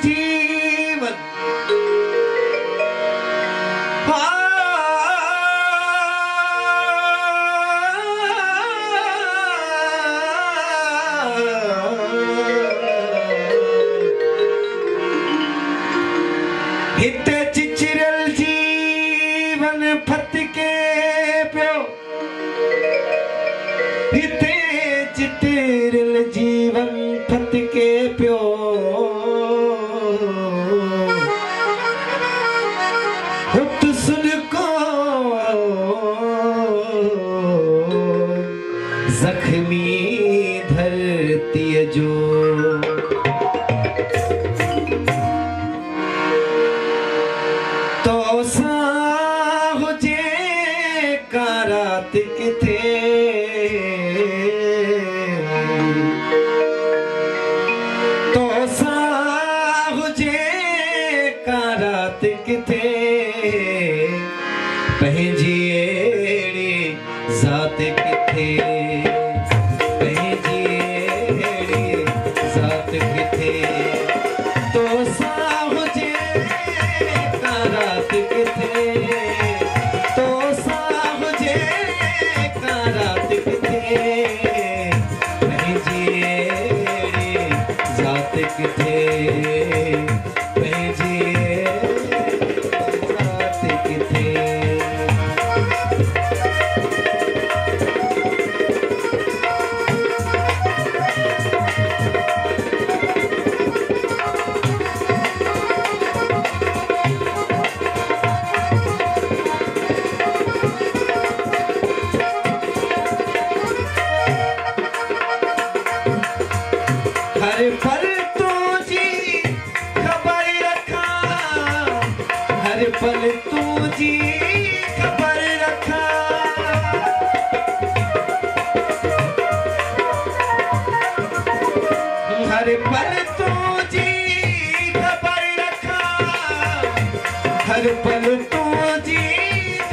जीवन हिते चिचिरल जीवन फतके पियो हिते चिचिरल जीवन फतके पियो हुत सुन को जख्मी धरती जो तो सा हुजे का रात किथे तो सा हुजे का रात किथे पंहिंजी अहिड़ी ज़ात किथे पंहिंजी अहिड़ी ज़ात किथे तो सा हुजे का रात किथे तो सा हुजे का रात किथे पंहिंजी अहिड़ी ज़ात किथे पंहिंजी ज़ात किथे हर पल तुझी खबर रखा हर पल तुझी खबर रखा हर पल तुझी खबर रखा हर पल तुझी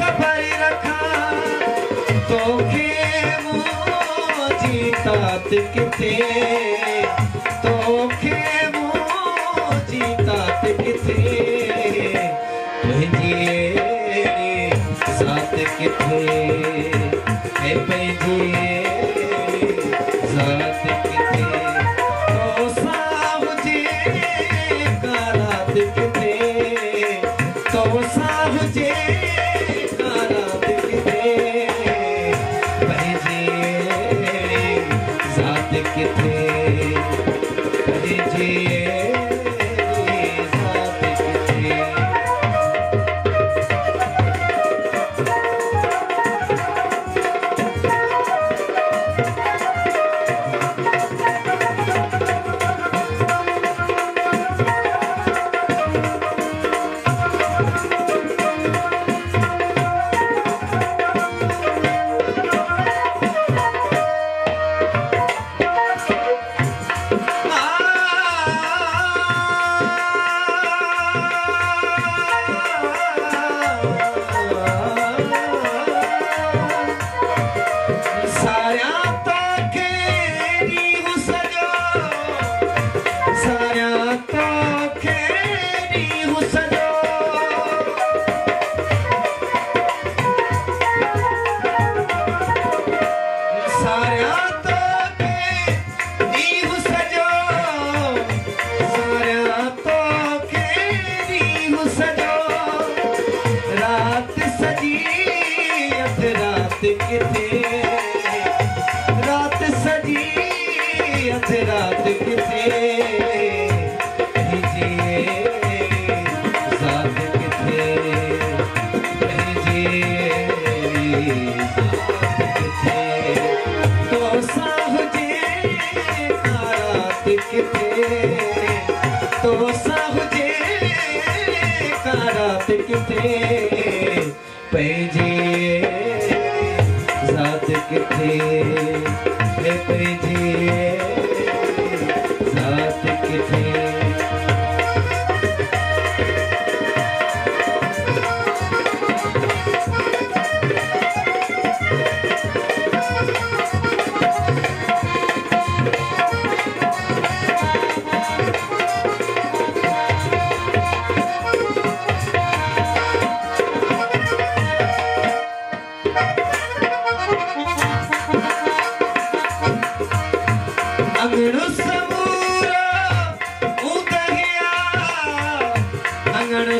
खबर रखा तोखे मुझी तात किथे तोखे मुझी तात किथे पंहिंजी अहिड़ी ज़ात किथे है पंहिंजी अहिड़ी ज़ात किथे तो सा हुजे का रात किथे तो सा हुजे का रात किथे पंहिंजी अहिड़ी ज़ात किथे पंहिंजी अहिड़ी ज़ात किथे रात सजी अध रात किथे पंहिंजी ज़ात किथे पंहिंजी ज़ात किथे तो सा हुजे का रात किथे तो सा हुजे का रात किथे पंहिंजी ज़ात किथे है पंहिंजी ज़ात किथे अंगण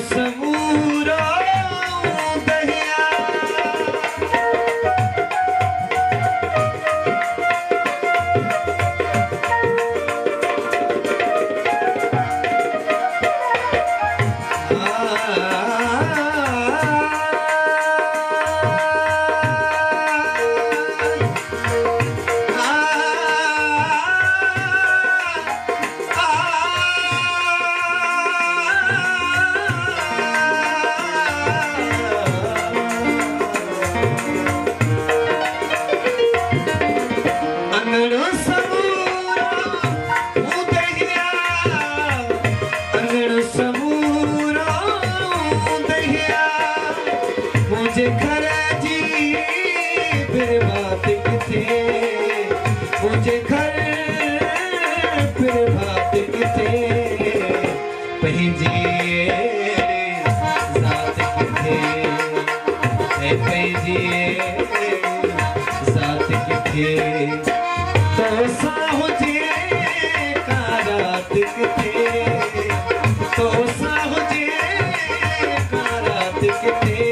समूरो दहिया मुझे घर जी फिर बात किथे मुझे घर फिर बात किथे पंहिंजी ज़ात किथे ऐं पंहिंजी ज़ात किथे तोसां हुजे का रात किथे तोसां हुजे का रात किथे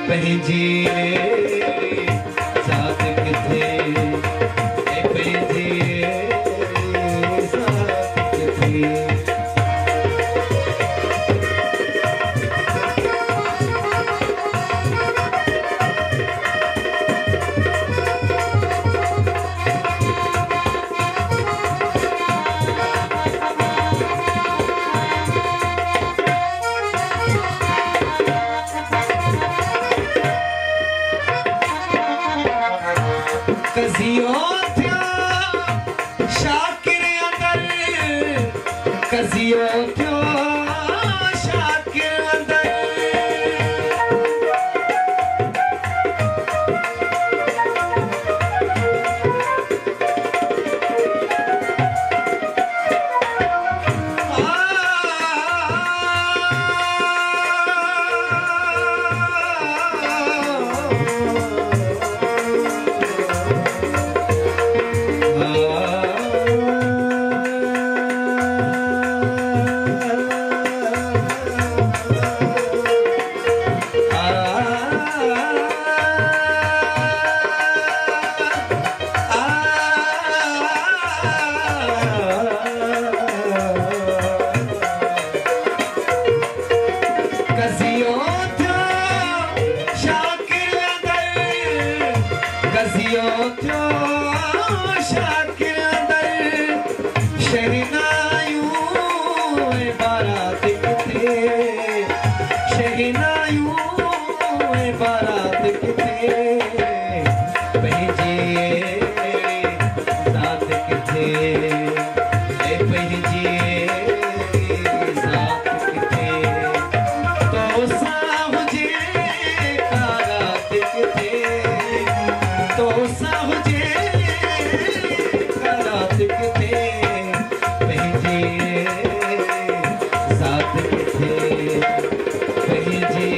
पंहिंजी ज़ात किथे ऐं पंहिंजी ज़ात किथे कज़ियो थियो शाकिर अंदर कज़ियो थियो शाकिर अंदर बारात किथे पंहिंजी ज़ात किथे ऐं पंहिंजी ज़ात किथे तोसां हुजे का रात किथे तोसां हुजे का रात किथे पंहिंजी ज़ात किथे पंहिंजी